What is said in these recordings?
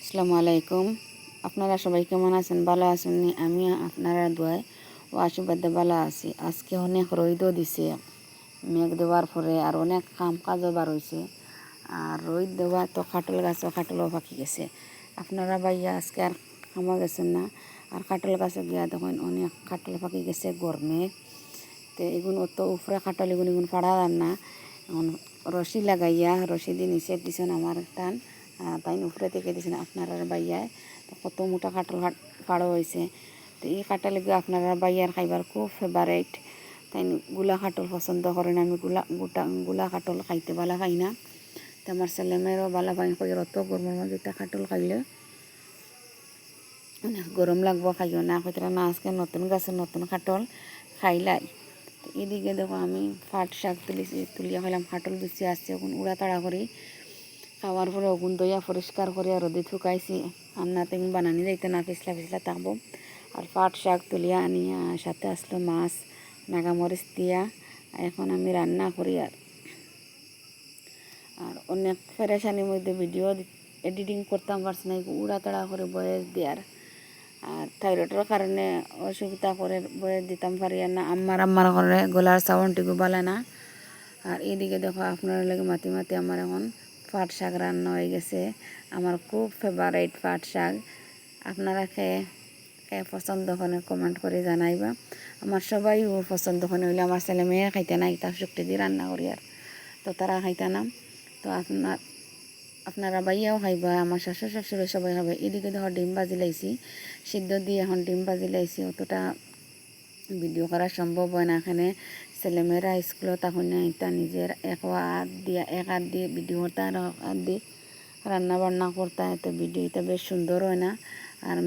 আসসালামু আলাইকুম। আপনারা সবাই কেমন আছেন? ভালো আছেন নি? আমি আপনারা দোয়ায় ও আশীর্বাদে ভালো আছি। আজকে অনেক রোদও দিছে, মেঘ দেওয়ার পরে আর অনেক কাম কাজও বার হয়েছে। আর রোদ দেওয়া তো কাটলও পাকি গেছে। আপনারা ভাইয়া আজকে আর কামা গেছেন না? আর কাটল গাছে গিয়া তখন অনেক কাটল পাকি গেছে গরমে। তো এগুলো অত উফরা কাটল এগুলো ফাড়া যান না। এখন রশি লাগাইয়া রশি দিয়ে নিচে দিছেন আমার টান তাই উপরে থেকে দিয়েছেন আপনারা বাইয়ায়। তো কত মোটা কাটল ফাড়ো হয়েছে। তো এই কাটাল আপনারা বাইয়ার খাইবার খুব ফেভারেট। তাই গুলা কাটল পছন্দ করেন, আমি গুলা কাটল খাইতে ভালো খাই না। তো আমার ছেলেমেয়েরও ভালো পাই কই অত গরমের মধ্যে কাটল খাইলে অনেক গরম লাগবো, খাইও না কইতরা না আজকে নতুন গাছের নতুন কাটল খাইলাই। তো এদিকে দেখো আমি পাট শাক তুলিয়া খাইলাম, কাটল বিচি আসছে এখন উড়া তাড়া করি খাওয়ার পরে ওগুন দইয়া পরিষ্কার করে রোদে শুকাইছি। রান্নাতে বানানি যাইতে না, পিছলা থাকবো। আর পাট শাক তুলিয়া আনিয়া সাথে আসলো মাছ নাগামরিচ দিয়া। এখন আমি রান্না করি। আর অনেক ফেরেশানির মধ্যে ভিডিও এডিটিং করতাম পারছি না, উড়া তাড়া করে বয়স দেওয়ার। আর থাইরয়েডের কারণে অসুবিধা করে বয়স দিতাম পারি না। আম্মার করে গলার সাউন্ডটিকে বলে না। আর এদিকে দেখো আপনার লাগে মাতি আমার এখন পাট শাক রান্না হয়ে গেছে। আমার খুব ফেভারিট পাট শাক। আপনারা খেয়ে পছন্দ করেন কমেন্ট করে জানাইবা। আমার সবাই পছন্দ করেন, হইলে আমার ছেলে মেয়ে খাইতে না, ইটা শক্তি দিয়ে রান্না করি আর তো তারা খাইতে না। তো আপনারা বাইয়াও খাইবা, আমার শাশুড় শাশুড়ি সবাই খাবে। এদিকে দেখো ডিম ভাজি লাইছি, সিদ্ধ দিয়ে এখন ডিম ভাজি লাইছি। অতটা ভিডিও করা সম্ভব হয় না, এখানে ছেলেমেয়েরা স্কুলে তখন এটা নিজের এক হাত দিয়ে ভিডিও করতে আর এক হাত দিয়ে রান্না বান্না করতে, এত ভিডিও এটা বেশ সুন্দর হয় না। আর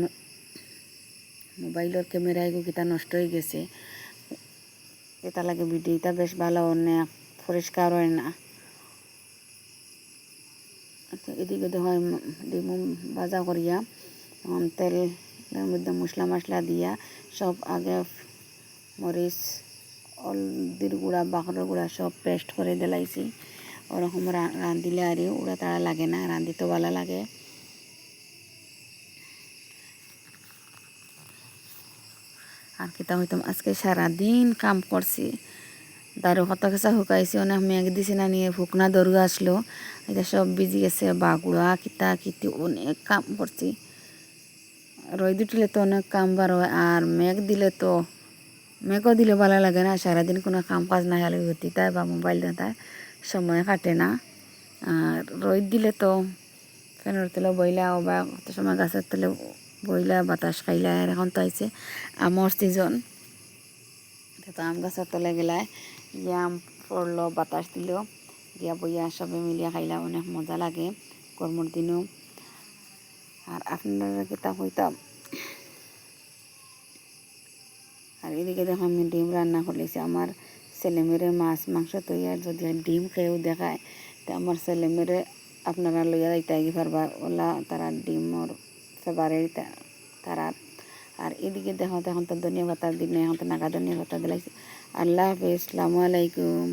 মোবাইলের ক্যামেরা এগুলো নষ্ট হয়ে গেছে, এটা লাগে ভিডিওটা বেশ ভালো অনেক পরিষ্কার হয় না। এদিকে দেখো ডিম ভাজা করিয়া তেলের মধ্যে মশলা দিয়া সব আগে মরিচ হলদির গুঁড়া বাকরের গুঁড়া সব পেস্ট করে দিলাইছি। ওরকম রাঁধিলে আর উড়া তাড়া লাগে না, রাঁধিতে ভালো লাগে। আর কিতা হইতাম আজকে সারাদিন কাম করছি, দারু কত কেঁচা শুকাইছি, অনেক মেঘ দিছি না নিয়ে ফুকনা দরু আসলো, এটা সব ভিজি গেছে। বাগুড়া কিতা কিতি অনেক কাম করছি। রোদ উঠলে তো অনেক কাম বার হয়, আর মেঘও দিলে ভালো লাগে না। সারাদিন কোনো কাম কাজ না হলে হতিতায় বা মোবাইল দেখায় সময় কাটে না। আর রোদ দিলে তো ফ্যানের তলে বইলা বা কত সময় গাছের তলে বইলা বাতাস খাইলা। আর এখন তো আইছে আমর সিজন, তো আম গাছের তলে গেলায় গিয়া আম পড়লো, বাতাস দিল, গিয়া বইয়া সবে মিলিয়া খাইলা, অনেক মজা লাগে গরমের দিনও। আর আপনারা কিতা হইতাম। আর এদিকে দেখো আমি ডিম রান্না করলেছি। আমার ছেলেমেয়েরে মাছ মাংস তৈয়ার যদি ডিম খেয়েও দেখায়, তো আমার ছেলেমেয়েরে আপনারা লইয়া যাইতে পারবা, ওলা তারা ডিমর ফেভারিট তারা। আর এদিকে দেখো এখন তো ধনিয়া পাতার দিন, এখন তো নাগা ধনিয়া পাতা দিলাইছি। আল্লাহ হাফেজ, আসসালামু আলাইকুম।